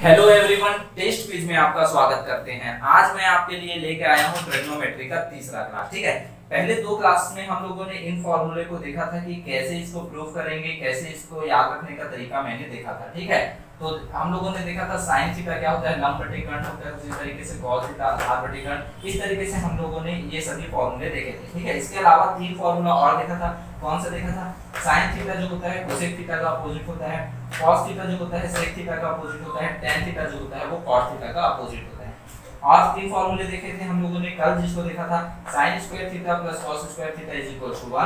Hello everyone, test quiz में आपका स्वागत करते हैं। आज मैं आपके लिए लेके आया हूं ट्रिग्नोमेट्री का तीसरा क्लास। ठीक है, पहले दो क्लास में हम लोगों ने इन फॉर्मूले को देखा था कि कैसे इसको प्रूव करेंगे, कैसे इसको याद रखने का तरीका मैंने देखा था। ठीक है, तो हम लोगों ने देखा था साइन थीटा क्या होता है, लंब बटे कर्ण होता है, उसी तरीके से कॉस थीटा आधार बटे कर्ण। इस तरीके से हम लोगों ने ये सभी फॉर्मूले देखे थे। ठीक है, इसके अलावा तीन फॉर्मूला और देखा था। कौन सा देखा था? साइन थीटा जो होता है कोसेक थीटा का अपोजिट होता है, कॉस थीटा जो होता है सेक थीटा का अपोजिट होता है, tan थीटा जो होता है वो cos थीटा का अपोजिट होता है। और तीन फॉर्मूले देखे थे हम लोगों ने कल, जिसको देखा था sin square theta plus cos square theta is equal to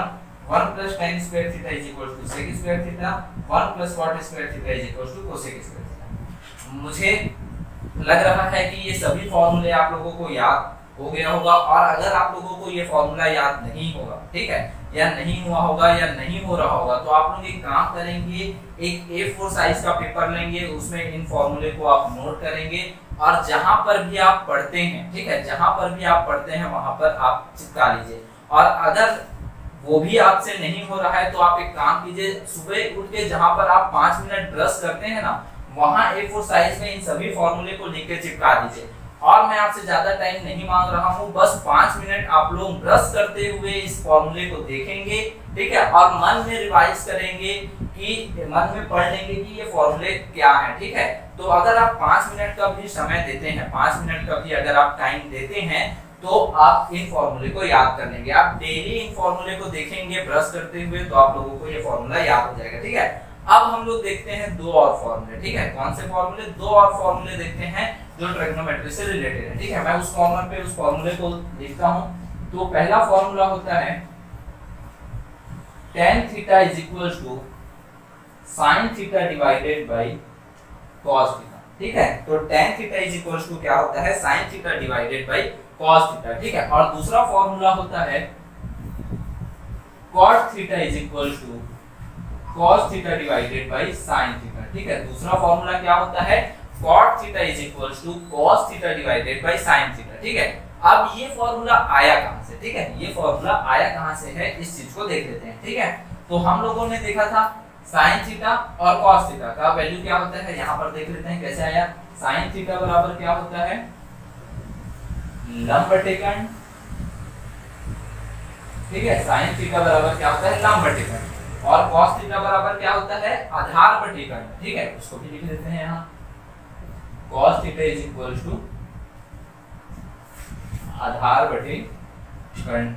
1 plus tan square theta is equal to sec square theta, 1 plus cot square theta is equal to cosec square theta. मुझे लग रहा है कि ये सभी फॉर्मूले आप लोगों को याद हो गया होगा। और अगर आप लोगों को ये फॉर्मूला याद नहीं होगा, ठीक है, या नहीं हुआ होगा या नहीं हो रहा होगा, तो आप लोग एक काम करेंगे, एक A4 साइज का पेपर लेंगे, उसमें इन फॉर्मूले को आप नोट करेंगे और जहां पर भी आप पढ़ते हैं, ठीक है, जहां पर भी आप पढ़ते हैं वहां पर आप चिपका लीजिए। और अगर वो भी आपसे नहीं हो रहा है तो आप एक काम कीजिए, सुबह उठ के जहां पर आप 5 मिनट ब्रश करते हैं ना, वहां A4 साइज में इन सभी फॉर्मूले को लिख के चिपका दीजिए। और मैं आपसे ज्यादा टाइम नहीं मांग रहा हूं, बस 5 मिनट आप लोग ब्रश करते हुए इस फॉर्मूले को देखेंगे, ठीक है, और मन में रिवाइज करेंगे कि मन में पढ़ लेंगे कि ये फॉर्मूले क्या है। ठीक है, तो अगर आप 5 मिनट का भी समय देते हैं, 5 मिनट का भी अगर आप टाइम देते हैं, तो आप इन फॉर्मूले को याद कर लेंगे। आप डेली इन फॉर्मूले को देखेंगे ब्रश करते हुए, तो आप लोगों को ये फॉर्मूला याद हो जाएगा। ठीक है, अब हम लोग देखते हैं दो और फॉर्मूले। ठीक है, कौन से फॉर्मूले? दो और फॉर्मूले देखते हैं जो ट्रिग्नोमेट्री से रिलेटेड है। ठीक है, मैं उस कॉर्नर पे उस फॉर्मूले को लिखता हूं। तो पहला फॉर्मूला होता है tan theta is equal to sin theta divided by cos theta. ठीक है, तो tan theta is equal to क्या होता है? sin theta divided by cos theta. ठीक है, और दूसरा फॉर्मूला होता है cot theta is equal to cos theta divided by sin theta. ठीक है, दूसरा फॉर्मूला क्या होता है? cot theta is equal to cos theta divided by sin theta. ठीक है, अब ये फॉर्मूला आया कहां से? ठीक है, ये फॉर्मूला आया कहां से है, इस चीज को देख लेते हैं। ठीक है, तो हम लोगों ने देखा था sin थीटा और cos थीटा का वैल्यू क्या होता है, यहां पर देख लेते हैं कैसे आया। sin थीटा बराबर क्या होता है? लंब बटे कर्ण। ठीक है, sin थीटा बराबर क्या होता है? लंब बटे कर्ण। और cos थीटा बराबर क्या होता है? आधार बटे कर्ण। ठीक है, उसको भी लिख लेते हैं यहां। cos theta is equal to आधार बटे कर्ण।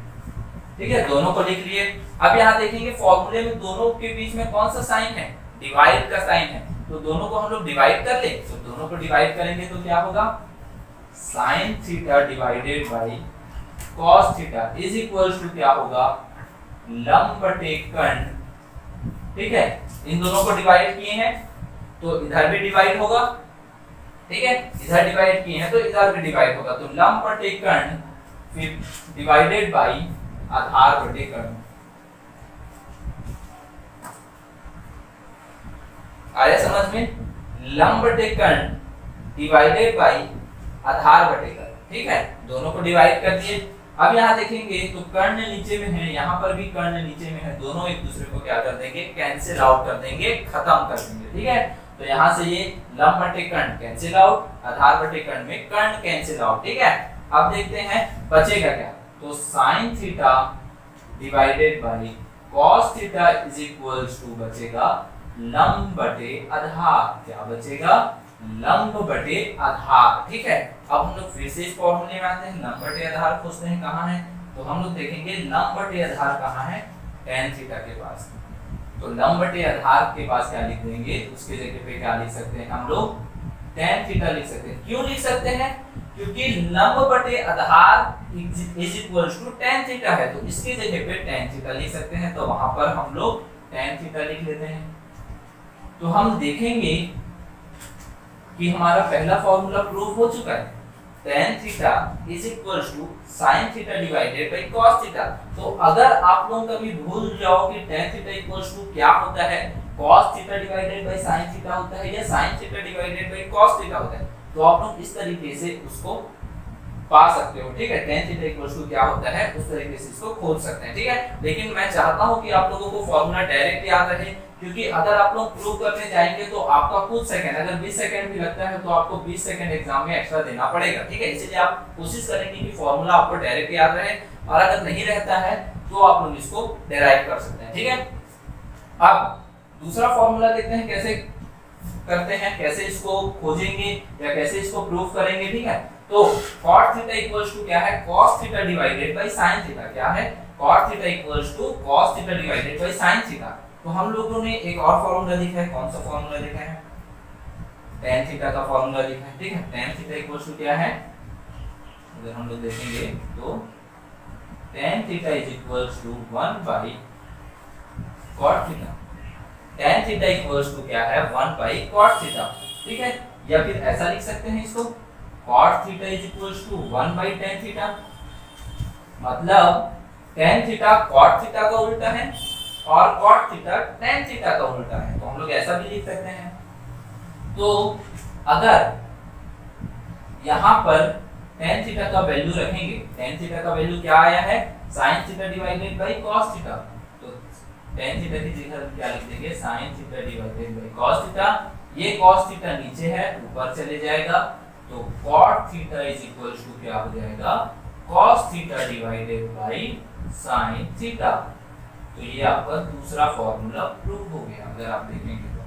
ठीक है, दोनों को लिख लिए। अब यहां देखेंगे फॉर्मूले में दोनों के बीच में कौन सा साइन है? डिवाइड का साइन है। तो दोनों को हम लोग डिवाइड कर ले, तो दोनों को डिवाइड करेंगे तो क्या होगा? sin theta divided by cos theta is equal to क्या होगा? लंब बटे कर्ण। ठीक है, इन दोनों को डिवाइड किए हैं तो इधर भी डिवाइड होगा। ठीक है, इधर डिवाइड किए हैं तो इधर भी डिवाइड होगा। तो लंब बटे कर्ण फिर डिवाइडेड बाय आधार बटे कर्ण। आया समझ में? लंब बटे कर्ण डिवाइडेड बाय आधार बटे कर्ण। ठीक है, दोनों को डिवाइड कर दिए। अब यहाँ देखेंगे तो कर्ण नीचे में है, यहाँ पर भी कर्ण नीचे में है, दोनों एक दूसरे को क्या कर देंगे? कैंसिल आउट कर देंगे, खत्म कर देंगे। ठीक है, तो यहाँ से ये लंब बटे कर्ण कैंसिल आउट, आधार बटे कर्ण में कर्ण कैंसिल आउट। ठीक है, अब देखते हैं बचेगा क्या। तो sin theta divided by cos theta is equal to बचेगा लंब बटे आधार। क्या बचेगा? लंब बटे आधार। ठीक है, अब हम लोग फिर से इस फॉर्मूले में आते हैं, लंब बटे आधार खोजते हैं कहाँ है। तो हम लोग देखेंगे लंब बटे आधार कहाँ है? tan थीटा के पास। तो लंब बटे आधार के पास क्या लिख देंगे? उसके जगह पे क्या लिख सकते हैं हम लोग? tan थीटा लिख सकते हैं। क्यों लिख सकते हैं? क्योंकि लंब बटे आधार is equal to tan theta है, तो इसके जगह पे tan थीटा लिख सकते हैं। तो वहां पर हम लोग tan थीटा लिख लेते हैं। तो हम देखेंगे कि हमारा पहला फॉर्मूला प्रूव हो चुका है। tan theta is equal to sin theta divided by cos theta. तो अगर आप लोग कभी भूल जाओ कि tan थीटा इक्वल टू क्या होता है, cos theta divided by sin theta होता है या sin theta divided by cos theta होता है, तो आप लोग इस तरीके से उसको पा सकते हो। ठीक है, tan थीटा इक्वल टू क्या होता है, उस तरीके से इसको खोज सकते हैं। ठीक है, लेकिन मैं चाहता हूं कि आप लोगों को फॉर्मूला डायरेक्ट याद रहे, क्योंकि अगर आप लोग प्रूव करने जाएंगे तो आपका कुछ सेकंड, अगर 20 सेकंड भी लगता है तो आपको 20 सेकंड एग्जाम में एक्स्ट्रा देना पड़ेगा, ठीक है। इसलिए आप कोशिश करेंगे कि फॉर्मूला आपको डायरेक्ट याद रहे, और अगर नहीं रहता है तो आप लोग इसको डेराइव कर सकते हैं, ठीक है। अब दूसरा फॉर्मूला देखते हैं कैसे करते हैं, कैसे इसको खोजेंगे या कैसे इसको प्रूव करेंगे, ठीक है। तो cot थीटा इक्वल्स टू क्या है, cos theta divided by sin theta. क्या है, cot theta equals to cos theta divided by sin theta. तो हम लोगों ने एक और फॉर्मूला लिखा है, कौन सा फॉर्मूला लिखा है, tan थीटा का फॉर्मूला लिखा है, ठीक है। tan थीटा इक्वल्स टू क्या है, अगर हम लोग देखेंगे तो tan theta is equals to 1 by cot theta. tan theta equals to क्या है, 1 बाय cot थीटा, ठीक है। या फिर ऐसा लिख सकते हैं इसको, cot theta is equals to 1 by tan theta. मतलब tan थीटा cot थीटा का उल्टा है और cot थीटा tan थीटा का उल्टा है, तो हम लोग ऐसा भी लिख सकते हैं। तो अगर यहां पर tan थीटा का वैल्यू रखेंगे, tan थीटा का वैल्यू क्या आया है, sin theta divided by cos theta. तो tan थीटा की जगह क्या लिख देंगे, sin theta divided by cos theta. ये cos थीटा नीचे है, ऊपर चले जाएगा, तो cot theta is equals to क्या हो जाएगा, cos theta divided by sin theta. तो ये आपका दूसरा फॉर्मूला प्रूव हो गया अगर आप देखेंगे तो,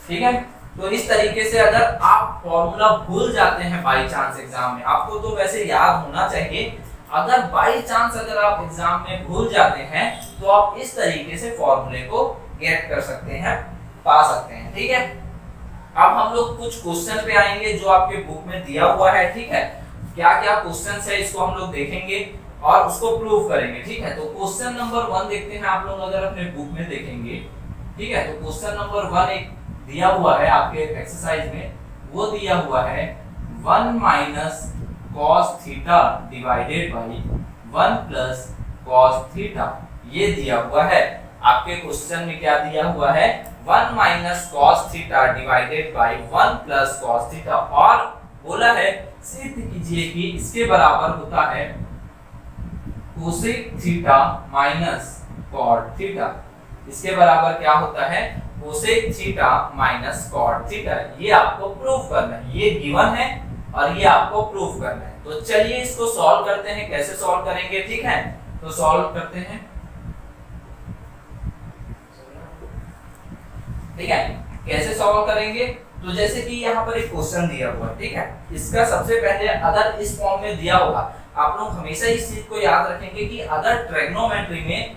ठीक है। तो इस तरीके से अगर आप फॉर्मूला भूल जाते हैं बाय चांस एग्जाम में, आपको तो वैसे याद होना चाहिए, अगर बाय चांस अगर आप एग्जाम में भूल जाते हैं तो आप इस तरीके से फॉर्मूले को गेट कर सकते हैं, पा सकते हैं, ठीक है। अब हम लोग कुछ क्वेश्चन पे आएंगे जो आपके बुक में दिया हुआ है, ठीक है। क्या क्या क्वेश्चन है इसको हम लोग देखेंगे और उसको प्रूव करेंगे, ठीक है। तो क्वेश्चन नंबर 1 देखते हैं, आप लोग अगर अपने बुक में देखेंगे, ठीक है। तो क्वेश्चन नंबर 1 एक दिया हुआ है आपके एक्सरसाइज में, वो दिया हुआ है 1 minus cos theta divided bye 1 plus cos theta. ये दिया हुआ है आपके क्वेश्चन में, क्या दिया हुआ है, 1 minus cos theta divided bye 1 plus cos theta, और बोला है सिद्ध कीजिए कि इसके बराबर होता है cosec theta minus cot theta. इसके बराबर क्या होता है, cosec theta minus cot theta. ये आपको प्रूफ करना है, ये गिवन है और ये आपको प्रूफ करना है। तो चलिए इसको सॉल्व करते हैं, कैसे सॉल्व करेंगे, ठीक है। तो सॉल्व करते हैं, ठीक है। कैसे सॉल्व करेंगे, तो जैसे कि यहाँ पर एक क्वेश्चन दिया हुआ है, ठीक है। इसका सबसे पहले अगर इस फॉर्म में दिया होगा, आप लोग हमेशा इस चीज को याद रखेंगे कि अगर ट्रिग्नोमेट्री में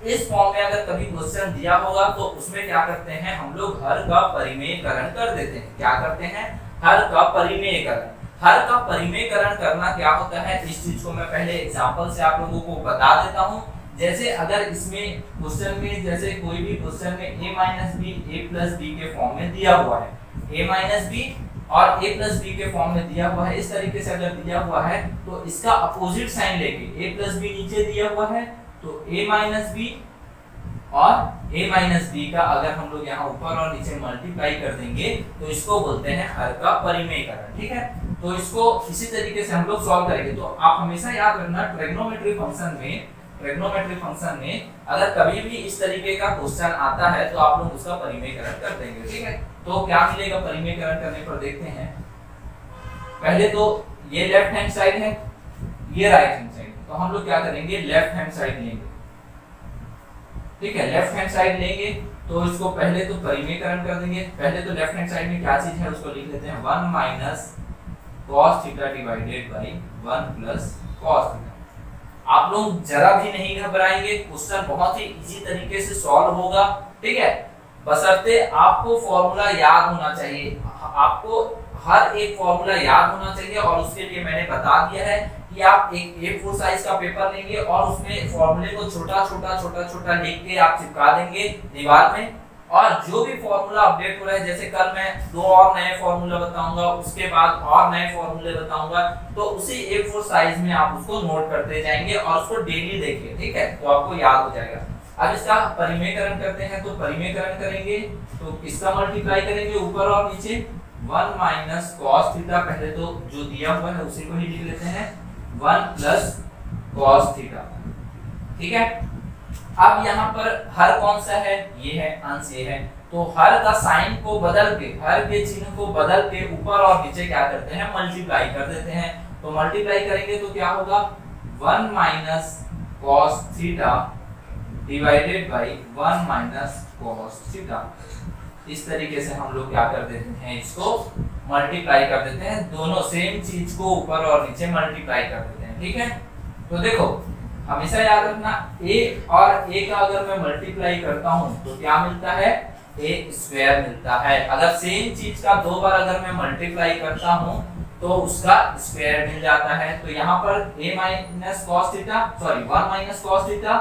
इस फॉर्म में अगर कभी क्वेश्चन दिया होगा तो उसमें क्या करते हैं हम लोग, हर का परिमेयकरण कर देते हैं। क्या करते हैं, हर का परिमेयकरण। हर का परिमेयकरण करना क्या होता है, इस चीज को मैं पहले एग्जांपल से आप लोगों को बता देता हूं। जैसे अगर इसमें क्वेश्चन में, जैसे कोई भी क्वेश्चन में a minus B A plus B के फॉर्म में दिया हुआ है, a माइनस बी और a प्लस बी के फॉर्म में दिया हुआ है, इस तरीके से अगर दिया हुआ है तो इसका अपोजिट साइन लेके, a प्लस बी नीचे दिया हुआ है तो a माइनस बी और a माइनस बी का अगर हम लोग यहाँ ऊपर और नीचे मल्टीप्लाई कर देंगे तो इसको बोलते हैं हर का परिमेयकरण, ठीक है। तो इसको इसी तरीके से हम लोग सॉल्व करेंगे। तो आप हमेशा याद रखना, ट्रिग्नोमेट्री फंक्शन में अगर कभी भी इस तरीके का क्वेश्चन आता है तो आप लोग उसका परिमेयकरण कर देंगे, ठीक है। तो क्या मिलेगा परिमेयकरण करने पर, देखते हैं। पहले तो ये लेफ्ट हैंड साइड है, ये राइट हैंड साइड, तो हम लोग क्या करेंगे, लेफ्ट हैंड साइड लेंगे, ठीक है। लेफ्ट हैंड साइड लेंगे तो इसको पहले तो परिमेयकरण कर देंगे। पहले तो लेफ्ट हैंड साइड में क्या चीज है उसको लिख लेते हैं, 1 minus cos theta divided bye 1 plus cos theta. आप लोग जरा भी नहीं घबराएंगे, क्वेश्चन बहुत ही इजी तरीके से सॉल्व होगा, ठीक है। बशर्ते आपको फॉर्मूला याद होना चाहिए, आपको हर एक फॉर्मूला याद होना चाहिए। और उसके लिए मैंने बता दिया है कि आप एक A4 साइज का पेपर लेंगे और उसमें फॉर्मूले को छोटा छोटा लिख के आप चिपका देंगे दीवार में, और जो भी फॉर्मूला अपडेट हो रहा है, जैसे कल मैं 2 और नए फॉर्मूला बताऊंगा, उसके बाद और नए फॉर्मूले बताऊंगा, तो उसी A4 साइज में आप उसको नोट करते जाएंगे और उसको डेली देखिए, ठीक है। तो आपको याद हो जाएगा। अब इसका परिमेयकरण करते हैं, तो परिमेयकरण करेंगे तो इसका मल्टीप्लाई करेंगे ऊपर और नीचे, 1 माइनस cos थीटा, पहले तो जो दिया हुआ है उसी को ही लिख लेते हैं, 1 प्लस cos थीटा, ठीक है। अब यहाँ पर हर कौन सा है, ये है, अंश ये है, तो हर का साइन को बदल के, हर के चिन्ह को बदल के ऊपर और नीचे क्या करते हैं, मल्टीप्लाई कर देते हैं। तो मल्टीप्लाई करेंगे तो क्या होगा, 1 minus cos theta divided by 1 minus cos theta. इस तरीके से हम लोग क्या कर देते हैं, इसको मल्टीप्लाई कर देते हैं, दोनों सेम चीज को ऊपर और नीचे मल्टीप्लाई कर देते हैं। ठीक है, तो देखो हमेशा याद रखना, a और a का अगर मैं मल्टीप्लाई करता हूं तो क्या मिलता है, a स्क्वायर मिलता है। अगर सेम चीज का दो बार अगर मैं मल्टीप्लाई करता हूं तो उसका स्क्वायर मिल जाता है। तो यहाँ पर a minus cos theta, sorry 1 minus cos theta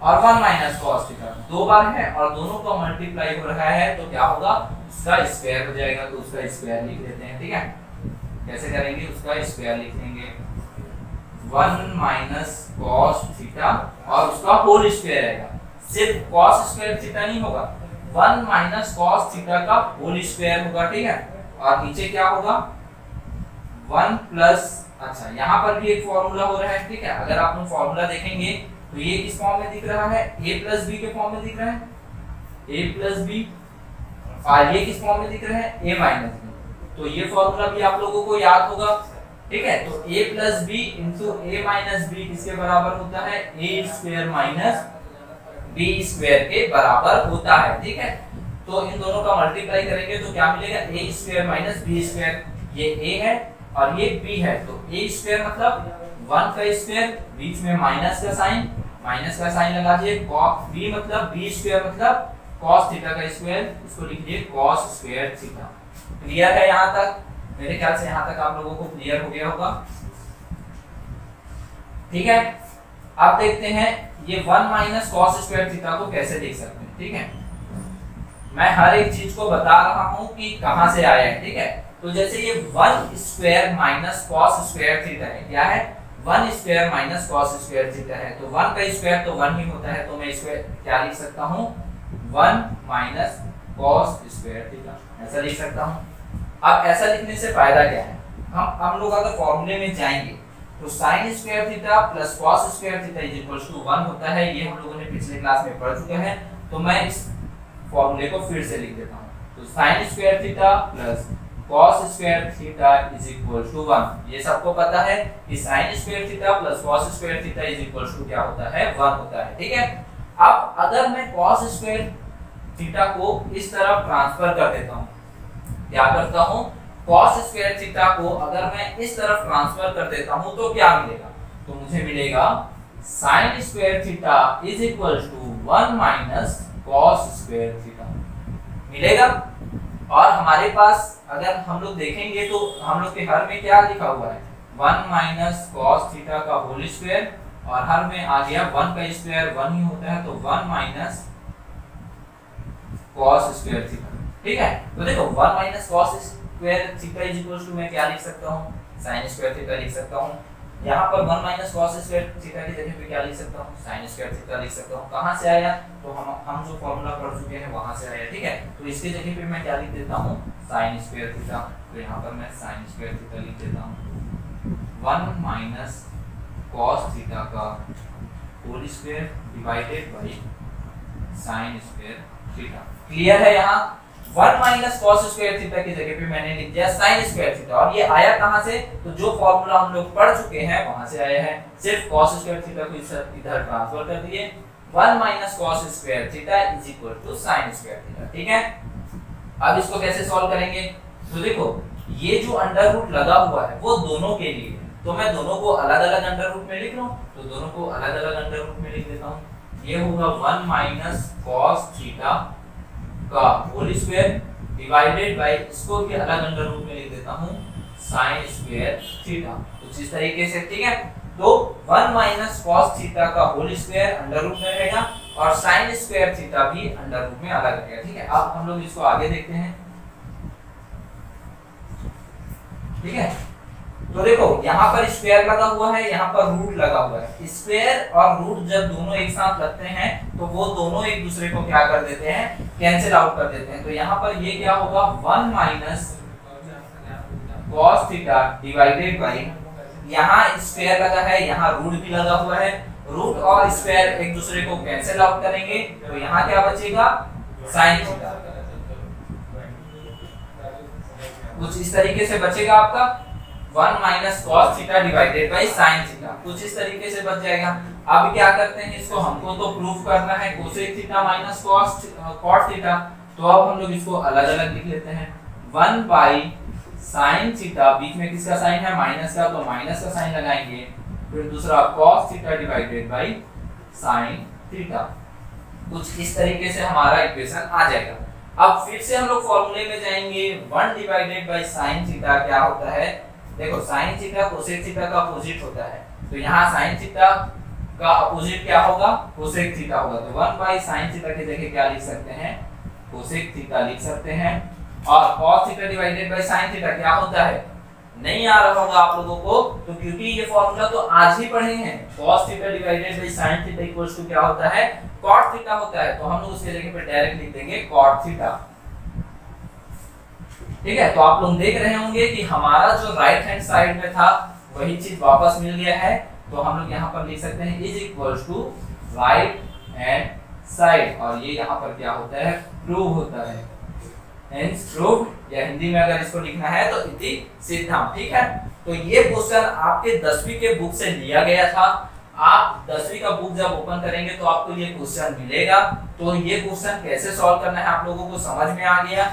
और 1 माइनस cos थीटा दो बार है और दोनों का मल्टीप्लाई हो रहा है, तो क्या होगा, उसका स्क्वायर हो जाएगा। तो उसका स्क्वायर लिख लेते हैं। ठीक है, कैसे करेंगे, उसका स्क्वायर लिख लेंगे, 1 माइनस cos थीटा और उसका होल स्क्वायर आएगा। सिर्फ cos स्क्वायर थीटा नहीं होगा, 1 माइनस cos थीटा का होल स्क्वायर होगा। ठीक है, और नीचे क्या होगा, 1 प्लस, अच्छा यहाँ पर भी एक फॉर्मूला हो रहा है। ठीक है, अगर आप लोग फॉर्मूला देखेंगे तो ये किस फॉर्म में दिख रहा है, a प्लस बी के फॉर्म में दिख रहा है, a प्लस बी, और ये किस फॉर्म में दिख रहा है, a माइनस बी। तो ये फॉर्मूला भी आप लोगों को याद होगा। ठीक है, तो a plus B into a minus B किसके बराबर होता है, a square minus b square के बराबर होता है। ठीक है, तो इन दोनों का मल्टीप्लाई करेंगे तो क्या मिलेगा, a square minus b square, ये a है और ये b है, तो a स्क्वायर मतलब 1 का स्क्वायर, बीच में माइनस का साइन लगा दिए, b मतलब b स्क्वायर मतलब cos थीटा का स्क्वायर, इसको लिख दिए cos स्क्वायर थीटा। क्लियर है यहाँ तक? मेरे ख्याल से यहाँ तक आप लोगों को क्लियर हो गया होगा। ठीक है, अब देखते हैं ये 1 माइनस cos स्क्वायर थीटा को कैसे लिख सकते हैं। ठीक है, मैं हर एक चीज को बता रहा हूँ कि कहाँ से आया है। ठीक है, तो जैसे ये 1 square minus cos square theta है, क्या है, 1 square minus cos square theta है, तो 1 का स्क्वायर तो 1 ही होता है, तो मैं इसको क्या लिख सकता हूँ, 1 माइनस cos स्क्वायर थीटा, ऐसा लिख सकता हूँ। अब ऐसा लिखने से फायदा क्या है, हम लोग अगर फॉर्मूले में जाएंगे तो sin square theta plus cos square theta is equals to 1 होता है, ये हम लोगों ने पिछले क्लास में पढ़ चुके हैं। तो मैं इस फॉर्मूले को फिर से लिख देता हूँ, तो sin square theta plus cos square theta is equals to 1। ये सबको पता है कि sin square theta plus cos square theta is equals to क्या होता है, 1 होता है। ठीक है, अब अगर मैं cos स्क्वायर थीटा को इस तरफ ट्रांसफर कर देता हूँ, क्या करता हूँ, cos स्क्वायर थीटा को अगर मैं इस तरफ ट्रांसफर कर देता हूँ तो क्या मिलेगा, तो मुझे मिलेगा sin square theta is equals to 1 minus cos square theta मिलेगा। और हमारे पास अगर हम लोग देखेंगे तो हम लोग के हर में क्या लिखा हुआ है, 1 माइनस cos थीटा का होल स्क्वायर, और हर में आ गया 1 का स्क्वायर 1 ही होता है, तो 1 माइनस cos स्क्वायर थीटा। ठीक है, तो देखो 1 minus cos square theta is equals to मैं क्या लिख सकता हूँ, sin स्क्वायर थीटा लिख सकता हूँ। यहाँ पर 1 माइनस cos स्क्वायर थीटा की जगह पे क्या लिख सकता हूँ, sin स्क्वायर थीटा लिख सकता हूँ। कहाँ से आया, तो हम जो फॉर्मूला पढ़ चुके हैं वहां से आया। ठीक है, तो इसकी जगह पे मैं क्या लिख देता हूँ, sin स्क्वायर थीटा, तो यहाँ पर मैं sin स्क्वायर थीटा लिख देता हूँ, 1 माइनस cos थीटा का whole square divided by sin square theta. Clear है? यहाँ 1 माइनस cos स्क्वायर थीटा की जगह पे मैंने लिख दिया sin स्क्वायर थीटा, और ये आया कहाँ से, तो जो फॉर्मूला हम लोग पढ़ चुके हैं वहां से आया है। सिर्फ cos स्क्वायर थीटा को इधर ट्रांसफर कर दिए, 1 minus cos square theta is equal to sin square theta. ठीक है, अब इसको कैसे सॉल्व करेंगे, तो देखो ये जो अंडर रूट लगा हुआ है वो दोनों के लिए है, तो मैं दोनों को अलग अलग अंडर रूट में लिख लूं, तो दोनों को अलग अलग अंडर रूट में लिख देता हूं। ये होगा 1 माइनस cos थीटा का होल स्क्वायर डिवाइडेड बाय, इसको भी अलग अंडर रूट में लिख देता हूं, sin स्क्वायर थीटा, कुछ इस तरीके से। ठीक है, तो 1 माइनस cos थीटा का होल स्क्वायर अंडर रूट में रहेगा और sin स्क्वायर थीटा भी अंडर रूट में अलग रहेगा। ठीक है, अब हम लोग इसको आगे देखते हैं। ठीक है, तो देखो यहाँ पर स्क्वायर लगा हुआ है, यहाँ पर रूट लगा हुआ है। स्क्वायर और रूट जब दोनों एक साथ लगते हैं तो वो दोनों एक दूसरे को क्या कर देते हैं, कैंसिल आउट कर देते हैं। तो यहाँ पर ये क्या होगा, 1 minus cos theta divided by, यहाँ स्क्वायर लगा है, यहाँ रूट भी लगा हुआ है, रूट और स्क्वायर एक दूसरे को कैंसिल आउट करेंगे, तो यहाँ क्या बचेगा साइन थीटा। कुछ इस तरीके से बचेगा आपका 1 minus cos theta divided by sine theta, कुछ इस तरीके से बच जाएगा। अब क्या करते हैं इसको, हमको तो प्रूफ करना है cosec theta minus cot theta, तो अब हम लोग इसको अलग अलग लिख लेते हैं। 1 बाई साइन थीटा, बीच में किसका साइन है माइनस का, तो माइनस का साइन लगाएंगे, फिर दूसरा cos theta divided by sine theta. कुछ इस तरीके से हमारा इक्वेशन आ जाएगा। अब फिर से हम लोग फॉर्मूले में जाएंगे। 1 डिवाइडेड बाई साइन थीटा क्या होता है, देखो साइन थीटा कोसेक थीटा का अपोजिट होता है, तो यहाँ साइन थीटा का अपोजिट क्या होगा कोसेक थीटा होगा, तो 1 बाई साइन थीटा की जगह क्या लिख सकते हैं कोसेक थीटा लिख सकते हैं। और cos theta divided by sin theta क्या होता है, नहीं आ रहा होगा आप लोगों को, तो क्योंकि ये फॉर्मूला तो आज ही पढ़े हैं। cos theta divided by sin theta equals to क्या होता है cot थीटा होता है, तो हम लोग उसके जगह पे डायरेक्ट लिख देंगे cot थीटा। ठीक है, तो आप लोग देख रहे होंगे कि हमारा जो राइट हैंड साइड में था वही चीज वापस मिल गया है, तो हम लोग यहाँ पर लिख सकते हैं is equals to right hand side, और ये यहाँ पर क्या होता है प्रूव होता है, हेंस प्रूव्ड, या हिंदी में अगर इसको लिखना है तो इति सिद्धम। ठीक है, तो ये क्वेश्चन आपके 10वीं के बुक से लिया गया था। आप 10वीं का बुक जब ओपन करेंगे तो आपको ये क्वेश्चन मिलेगा, तो ये क्वेश्चन कैसे सॉल्व करना है आप लोगों को समझ में आ गया।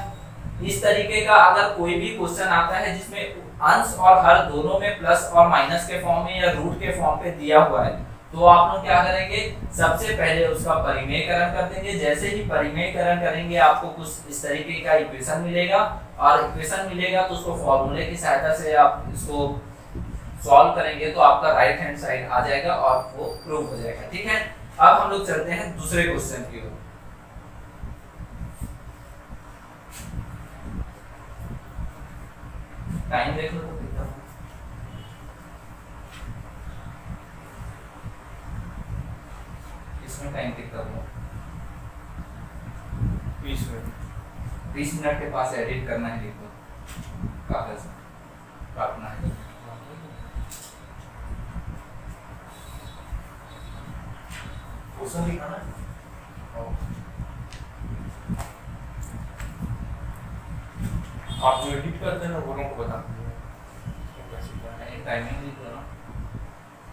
इस तरीके का अगर कोई भी क्वेश्चन आता है जिसमें अंश और हर दोनों में प्लस और माइनस के फॉर्म में या रूट के फॉर्म पे दिया हुआ है, तो आप लोग क्या करेंगे सबसे पहले उसका परिमेयकरण कर देंगे। जैसे ही परिमेयकरण करेंगे आपको कुछ इस तरीके का इक्वेशन मिलेगा, और इक्वेशन मिलेगा तो उसको फॉर्मूले की सहायता से आप इसको सॉल्व करेंगे तो आपका राइट हैंड साइड आ जाएगा और वो प्रूव हो जाएगा। ठीक है, अब हम लोग चलते हैं दूसरे क्वेश्चन की ओर। टाइम देख लो तो कितना, इसमें टाइम कितना हुआ 20 मिनट। 20 मिनट के पास एडिट करना है, देखो कागज काटना है। क्वेश्चन दिखाना है, आप जो एडिट करते हैं वो को बता दीजिए। टाइमिंग लिख दो ना।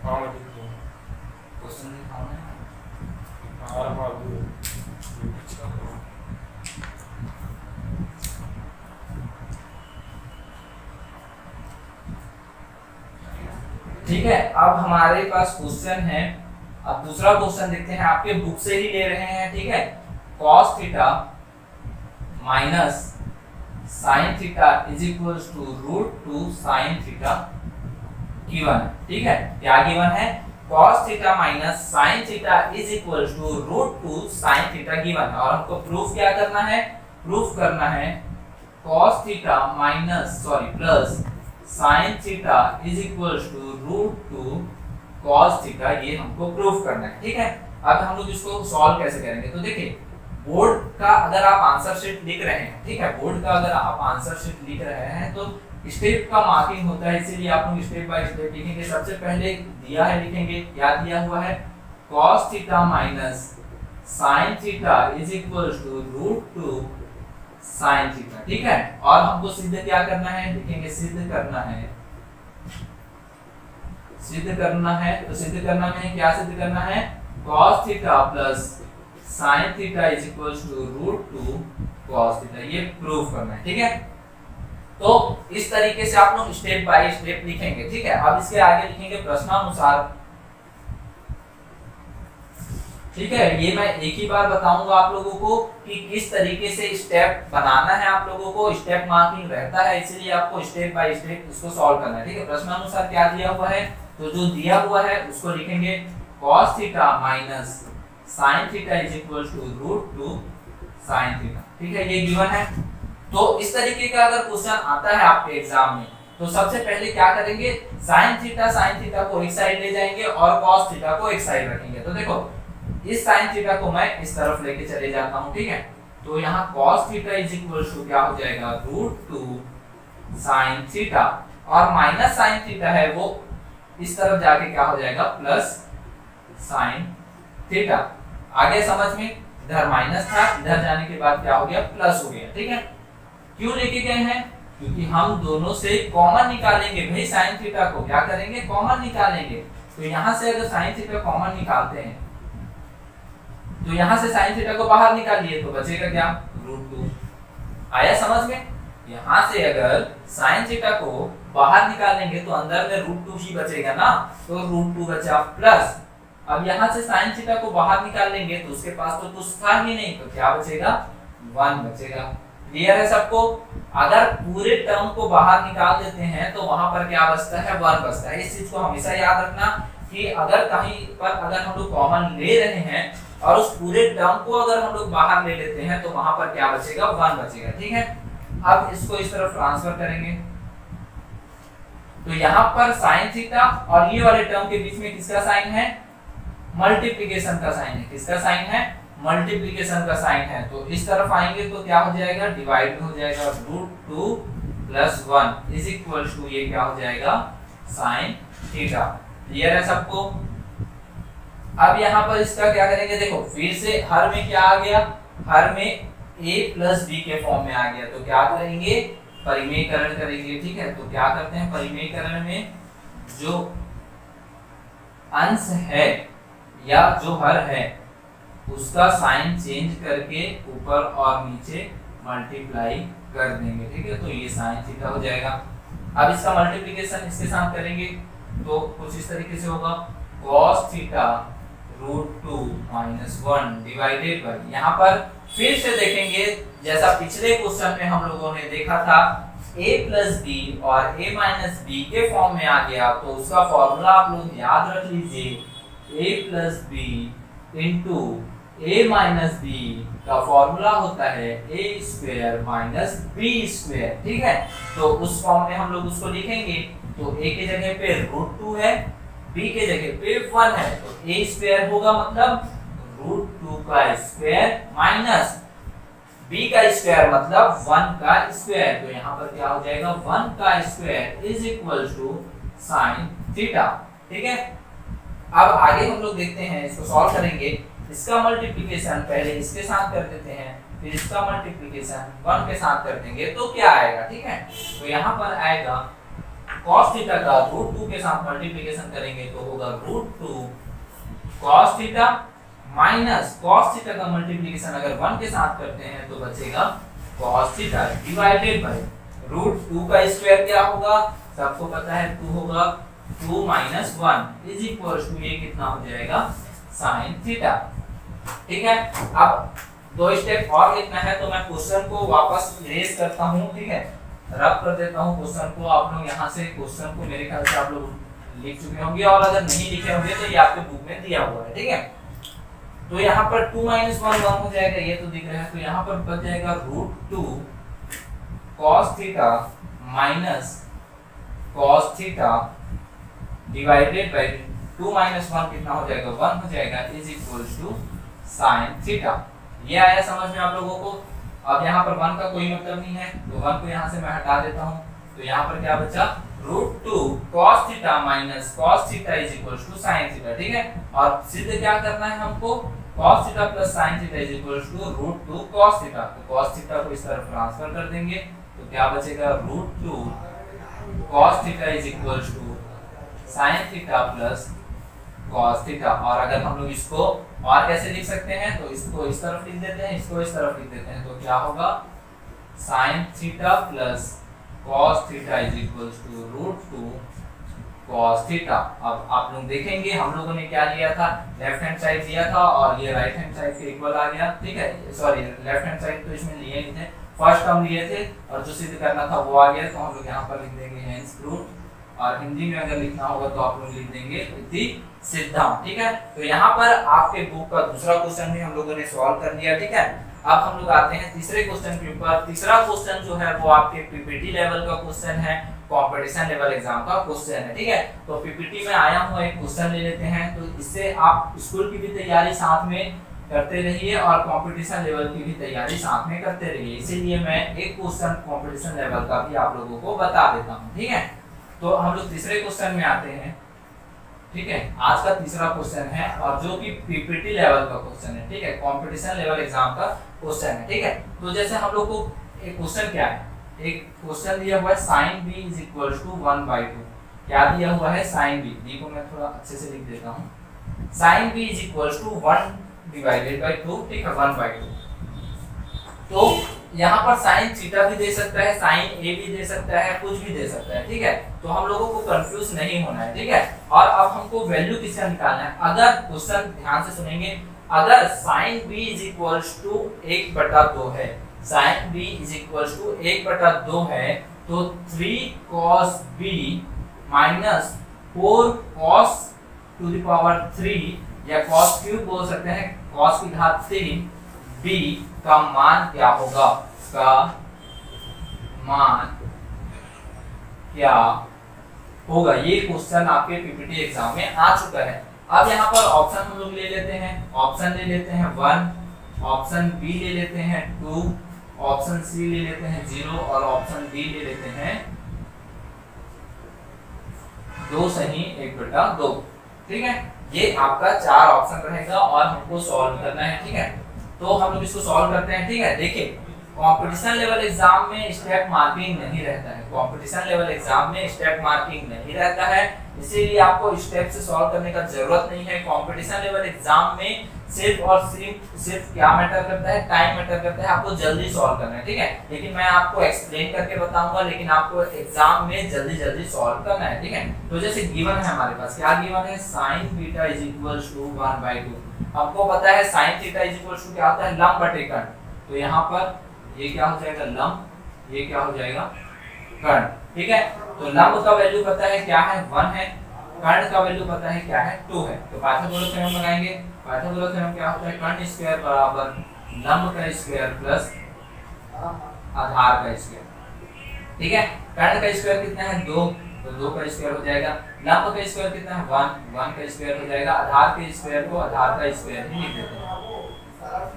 हाँ मैं लिख दूँ। क्वेश्चन दिखाना है। ठीक है, अब हमारे पास क्वेश्चन है। अब दूसरा क्वेश्चन देखते हैं, आपके बुक से ही ले रहे हैं। ठीक है, cos theta minus sin theta is equals to √2 sin theta given है। ठीक है, क्या गिवन है cos theta minus sin theta is equals to √2 sin theta given है, और हमको प्रूफ क्या करना है, प्रूफ करना है cos theta minus plus sin theta is equals to √2 cos theta, ये हमको प्रूफ करना है। ठीक है, अब हम लोग इसको सॉल्व कैसे करेंगे, तो देखिए बोर्ड का अगर आप आंसर शीट लिख रहे हैं, ठीक है, बोर्ड का अगर आप आंसर शीट लिख रहे हैं तो स्टेप का मार्किंग होता है, इसीलिए आप लोग स्टेप बाय स्टेप लिखेंगे। सबसे पहले दिया है लिखेंगे, क्या दिया हुआ है cos theta minus sin theta is equals to √2 sin theta. ठीक है, और हमको सिद्ध क्या करना है, लिखेंगे सिद्ध करना है, सिद्ध करना है। तो सिद्ध करना में क्या सिद्ध करना है, cos theta plus sin theta is equals to √2 cos theta, ये प्रूफ करना है। ठीक है, तो इस तरीके से आप लोग स्टेप बाय स्टेप लिखेंगे। ठीक है, अब इसके आगे लिखेंगे प्रश्नानुसार। ठीक है, ये मैं एक ही बार बताऊंगा आप लोगों को कि किस तरीके से स्टेप बनाना है, आप लोगों को स्टेप मार्किंग रहता है, इसीलिए आपको स्टेप बाय स्टेप इसको सॉल्व करना है। ठीक है, प्रश्नानुसार क्या दिया हुआ है, तो जो दिया हुआ है उसको लिखेंगे cos theta minus sin theta is equal to √2 sin theta. ठीक है, ये गिवन है। तो इस तरीके का अगर क्वेश्चन आता है आपके एग्जाम में, तो सबसे पहले क्या करेंगे, sin थीटा को एक साइड ले जाएंगे और cos थीटा को एक साइड रखेंगे। तो देखो इस sin थीटा को मैं इस तरफ लेके चले जाता हूं। ठीक है, तो यहाँ cos theta is equal to क्या हो जाएगा √2 sin थीटा, और माइनस sin थीटा है वो इस तरफ जाके क्या हो जाएगा प्लस साइन थीटा। आगे समझ में, इधर माइनस था, इधर जाने के बाद क्या हो गया, प्लस हो गया। ठीक है, क्यों लेके गए हैं, क्योंकि हम दोनों से कॉमन निकालेंगे भाई। साइन थीटा को क्या करेंगे, कॉमन निकालेंगे। तो यहां से अगर साइन थीटा कॉमन निकालते हैं तो यहां से साइन थीटा को बाहर निकालिए तो बचेगा क्या, √2। आया समझ में, यहां से अगर साइन थीटा को बाहर निकालेंगे तो अंदर में √2 ही बचेगा ना, तो √2 बचा प्लस। अब यहां से साइन थीटा को बाहर निकाल लेंगे तो उसके पास तो कुछ था ही नहीं, तो क्या बचेगा, 1 बचेगा। क्लियर है सबको। अगर पूरे टर्म को बाहर निकाल देते हैं तो वहां पर क्या बचता है, 1 बचता है। इस चीज को हमेशा याद रखना कि अगर कहीं पर अगर हम लोग कॉमन ले रहे हैं और उस पूरे टर्म को अगर हम लोग बाहर ले लेते हैं तो वहां पर क्या बचेगा, 1 बचेगा। ठीक है, अब इसको इस तरफ ट्रांसफर करेंगे तो यहाँ पर साइन थीटा और ये वाले टर्म के बीच में किसका साइन है, मल्टीप्लिकेशन का साइन है। किसका साइन है, मल्टीप्लिकेशन का साइन है। तो इस तरफ आएंगे तो क्या हो जाएगा, डिवाइड हो जाएगा, √2 + 1 = ये क्या हो जाएगा, साइन थीटा। क्लियर है सबको। अब यहाँ पर इसका क्या करेंगे, देखो फिर से हर में क्या आ गया, हर में a + b के फॉर्म में आ गया। तो क्या करेंगे, परिमेयकरण करेंगे। ठीक है, तो क्या करते हैं, परिमेयकरण में जो अंश है या जो हर है उसका साइन चेंज करके ऊपर और नीचे मल्टीप्लाई कर देंगे। ठीक है, तो ये साइन थीटा हो जाएगा। अब इसका मल्टीप्लिकेशन इसके साथ करेंगे तो कुछ इस तरीके से होगा, cos थीटा √2 - 1 डिवाइडेड बाय, यहाँ पर फिर से देखेंगे जैसा पिछले क्वेश्चन में हम लोगों ने देखा था a + b और a - b के फॉर्म में आ गया। तो उसका फॉर्मूला आप लोग याद रख लीजिए, a + b * a - b का फॉर्मूला होता है a² - b²। ठीक है, तो उस फॉर्म में हम लोग उसको लिखेंगे। तो a के जगह पे √2 है, b के जगह पे 1 है, तो a² होगा मतलब √2 का स्क्वायर माइनस b का स्क्वायर मतलब 1 का स्क्वायर। तो यहाँ पर क्या हो जाएगा, 1 का स्क्वायर = साइन थीटा। ठीक है, अब आगे हम लोग देखते हैं, इसको सॉल्व करेंगे। इसका मल्टीप्लिकेशन पहले इसके साथ कर देते हैं, फिर इसका मल्टीप्लिकेशन 1 के साथ कर देंगे तो क्या आएगा। ठीक है, तो यहाँ पर आएगा cos थीटा का √2 के साथ मल्टीप्लिकेशन करेंगे तो होगा √2 cos theta minus cos theta का मल्टीप्लिकेशन अगर 1 के साथ करते हैं तो बचेगा cos थीटा डिवाइडेड बाय √2 का स्क्वायर क्या होगा, सबको पता है 2 होगा, 2 - 1 = ये कितना हो जाएगा, साइन थीटा। ठीक है, अब 2 स्टेप और लिखना है तो मैं क्वेश्चन को वापस इरेज करता हूं। ठीक है, रब कर देता हूं क्वेश्चन को। आप लोग यहां से क्वेश्चन को मेरे ख्याल से आप लोग लिख चुके होंगे और अगर नहीं लिखे होंगे तो ये आपके बुक में दिया हुआ है। ठीक है, तो यहाँ पर 2 - 1 1 हो जाएगा, ये तो दिख रहा है। तो यहाँ पर बच जाएगा √2 cos theta minus cos theta divided bye 2 - 1 कितना हो जाएगा, 1 हो जाएगा = साइन थीटा। ये आया समझ में आप लोगों को। अब यहाँ पर 1 का कोई मतलब नहीं है तो 1 को यहाँ से मैं हटा देता हूँ। तो यहाँ पर क्या बचा, √2 cos theta minus cos theta = sine theta. ठीक है, और सिद्ध क्या करना है हमको, cos theta plus sin theta √2 cos theta. तो cos थीटा को इस तरफ ट्रांसफर कर देंगे तो क्या बचेगा, √2 cos theta sin theta plus cos theta. और अगर हम लोग इसको और कैसे लिख सकते हैं तो इसको इस तरफ लिख देते हैं, इसको इस तरफ लिख देते हैं। तो क्या होगा, sin theta plus cos theta √2 cos theta. अब आप लोग देखेंगे हम लोगों ने क्या लिया था, लेफ्ट हैंड साइड लिया था और ये राइट हैंड साइड के इक्वल आ गया। ठीक है, सॉरी लेफ्ट हैंड साइड तो इसमें लिए नहीं थे, फर्स्ट टर्म लिए थे और जो सिद्ध करना था वो आ गया। तो हम लोग यहाँ पर लिख देंगे हेंस प्रूव्ड, और हिंदी में अगर लिखना होगा तो आप लोग लिख देंगे इति सिद्धम। ठीक है, तो यहाँ पर आपके बुक का दूसरा क्वेश्चन भी हम लोगों ने सॉल्व कर लिया। ठीक है, अब हम लोग आते हैं तीसरे क्वेश्चन के ऊपर। तीसरा क्वेश्चन जो है वो आपके पीपीटी लेवल का क्वेश्चन है, कंपटीशन लेवल एग्जाम का क्वेश्चन है। ठीक है, तो पीपीटी में आया हुआ एक क्वेश्चन ले लेते हैं। तो इससे आप स्कूल की भी तैयारी साथ में करते रहिए और कंपटीशन लेवल की भी तैयारी साथ में करते रहिए। इसीलिए मैं एक क्वेश्चन कंपटीशन लेवल का भी आप लोगों को बता देता हूँ। ठीक है, तो हम लोग तीसरे क्वेश्चन में आते हैं। ठीक है, आज का तीसरा क्वेश्चन है और जो कि पीपीटी लेवल का क्वेश्चन है, ठीक है, कंपटीशन लेवल एग्जाम का क्वेश्चन है, ठीक है। तो जैसे हम लोग को एक क्वेश्चन क्या है, एक क्वेश्चन दिया हुआ है sin b is equal to 1/2। क्या दिया हुआ है, sin b को मैं थोड़ा अच्छे से लिख देता हूँ, sin b is equal to 1/2, ठीक है, 1/2। तो यहाँ पर साइन थीटा भी दे सकता है, साइन ए भी दे सकता है, कुछ भी दे सकता है, ठीक है। तो हम लोगों को कंफ्यूज नहीं होना है, ठीक है। और अब हमको वैल्यू किसका निकालना है, अगर क्वेश्चन ध्यान से सुनेंगे, अगर sine b is equal to 1/2 है, sine b is equal to 1/2 है, तो 3 cos b minus 4 cos to the power 3 या cos क्यूब बोल सकते हैं, cos की घात 3 b का मान क्या होगा, का मान क्या होगा। ये क्वेश्चन आपके पीपीटी एग्जाम में आ चुका है। अब यहाँ पर ऑप्शन हम लोग ले लेते हैं, ऑप्शन ले लेते हैं 1, ऑप्शन बी ले लेते हैं 2, ऑप्शन सी ले लेते हैं 0 और ऑप्शन डी ले लेते हैं 2 सही 1/2, ठीक है। ये आपका 4 ऑप्शन रहेगा और हमको सॉल्व करना है, ठीक है। तो हम लोग इसको सॉल्व करते हैं, ठीक है। देखिए, कंपटीशन लेवल एग्जाम में स्टेप मार्किंग नहीं रहता है, कंपटीशन लेवल एग्जाम में स्टेप मार्किंग नहीं रहता है, इसीलिए आपको स्टेप से सॉल्व करने का जरूरत नहीं है। कंपटीशन लेवल एग्जाम में सिर्फ और सिर्फ क्या मैटर करता है, टाइम मैटर करता है, आपको जल्दी सॉल्व करना है, ठीक है। लेकिन मैं आपको एक्सप्लेन करके बताऊंगा, लेकिन आपको एग्जाम में जल्दी सॉल्व करना है, ठीक है। तो जैसे गिवन है हमारे पास, क्या गिवन है, sin beta is equal to 1/2। आपको पता है sin theta is equal to क्या होता है, लंब बटे कर्ण। तो यहाँ पर ये क्या हो जाएगा, लंब, ये क्या हो जाएगा, कर्ण, ठीक है। तो लंब का वैल्यू पता है क्या है, 1 है, कर्ण का वैल्यू पता है क्या है, 2 है। तो पाइथागोरस थ्योरम लगाएंगे, पाइथागोरस थ्योरम क्या होता है, कर्ण स्क्वायर बराबर लंब का स्क्वायर प्लस आधार का स्क्वायर, ठीक है। कर्ण का स्क्वायर कितना है, 2, तो 2 का स्क्वायर हो जाएगा। लंब का स्क्वायर कितना है, 1 का स्क्वायर हो जाएगा। आधार के स्क्वायर को आधार का स्क्वायर ही लिख देते हैं,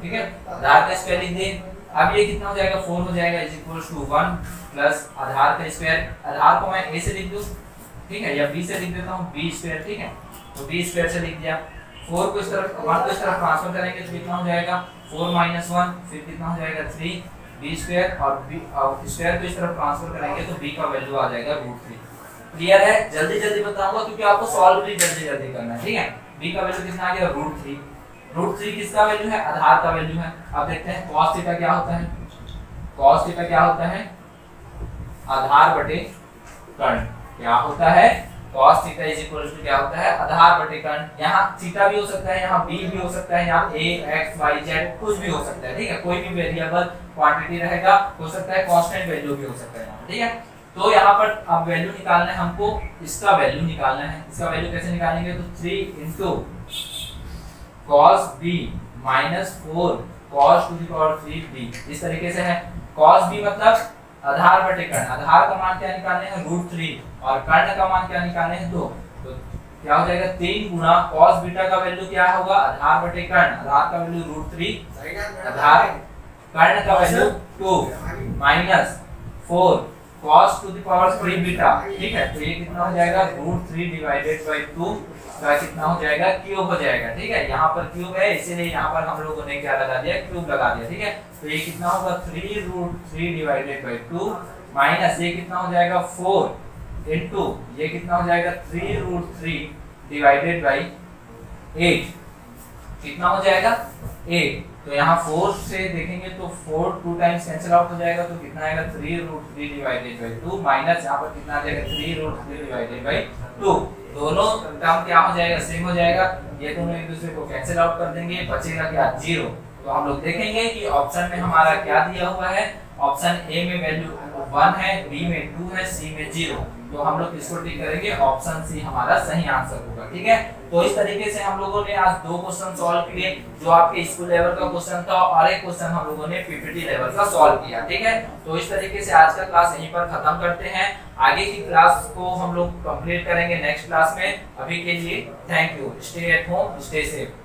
ठीक है, आधार का स्क्वायर लिख दें। अब ये कितना हो जाएगा, 4 हो जाएगा, इज इक्वल टू 1 प्लस आधार का स्क्वायर। आधार को मैं a से लिख दूं, ठीक है, या b से लिख देता हूं, b स्क्वायर, ठीक है। तो b स्क्वायर से लिख दिया। 4 को इस तरफ 1 को इस तरफ ट्रांसफर करेंगे तो कितना हो जाएगा, 4 - 1, फिर कितना हो जाएगा 3 b स्क्वायर, और b स्क्वायर को इस तरफ ट्रांसफर करेंगे तो b का वैल्यू आ जाएगा √3। क्लियर है, जल्दी बताऊंगा क्योंकि आपको सॉल्व भी जल्दी करना है, ठीक है। b का वैल्यू कितना आ गया, √3। √3 किसका वैल्यू है, आधार का वैल्यू है। अब देखते हैं cos थीटा क्या होता है, cos थीटा क्या होता है, आधार बटे कर्ण। क्या होता है, cos theta is equal to क्या होता है, आधार बटे कर्ण। यहाँ थीटा भी हो सकता है, यहाँ b भी हो सकता है, यहाँ a x y z कुछ भी हो सकता है, ठीक है। कोई भी वेरिएबल क्वांटिटी रहेगा, हो सकता है कांस्टेंट वैल्यू भी हो सकता है यहाँ, ठीक है। तो यहाँ पर अब वैल्यू निकालना है हमको, इसका वैल्यू निकालना है। इसका वैल्यू कैसे निकालेंगे, तो 3 cos b minus 4 cos to the power 3b, इस तरीके से है। cos b मतलब आधार बटे कर्ण, आधार का मान क्या निकालने हैं, √3, और कर्ण का मान क्या निकालने हैं, 2। तो क्या हो जाएगा, 3 गुना cos बीटा का वैल्यू क्या होगा, आधार बटे कर्ण, आधार का वैल्यू √3, आधार कर्ण का value 2 minus 4 cos to the power 3 beta, ठीक है। तो ये कितना हो जाएगा, √3 डिवाइडेड बाय 2 का कितना हो जाएगा, क्यूब हो जाएगा, ठीक है। यहाँ पर क्यूब है, इसीलिए यहाँ पर हम लोगों ने क्या लगा दिया, क्यूब लगा दिया, ठीक है। तो ये कितना होगा, 3√3 डिवाइडेड बाय 2 माइनस ये कितना हो जाएगा, 4 इनटू ये कितना हो जाएगा, 3√3 डिवाइडेड बाय 8, कितना हो जाएगा, 8। तो यहाँ 4 से देखेंगे तो 4 2 टाइम्स कैंसिल आउट हो जाएगा, तो कितना आएगा, 3√3 डिवाइडेड बाय 2 माइनस यहाँ पर कितना आ जाएगा, 3√3 डिवाइडेड बाय 2। दोनों टर्म क्या हो जाएगा, सेम हो जाएगा, ये दोनों एक दूसरे को कैंसिल आउट कर देंगे, बचेगा क्या, 0। तो हम लोग देखेंगे कि ऑप्शन में हमारा क्या दिया हुआ है। ऑप्शन ए में वैल्यू 1 है, बी में 2 है, सी में 0। तो हम लोग इसको टिक करेंगे, ऑप्शन सी हमारा सही आंसर होगा, ठीक है। तो इस तरीके से हम लोगों ने आज 2 क्वेश्चन सॉल्व किए, जो आपके स्कूल लेवल का क्वेश्चन था, और एक क्वेश्चन हम लोगों ने पीपीटी लेवल का सॉल्व किया, ठीक है। तो इस तरीके से आज का क्लास यहीं पर खत्म करते हैं। आगे की क्लास को हम लोग कंप्लीट करेंगे नेक्स्ट क्लास में। अभी के लिए thank you, stay at home, stay safe.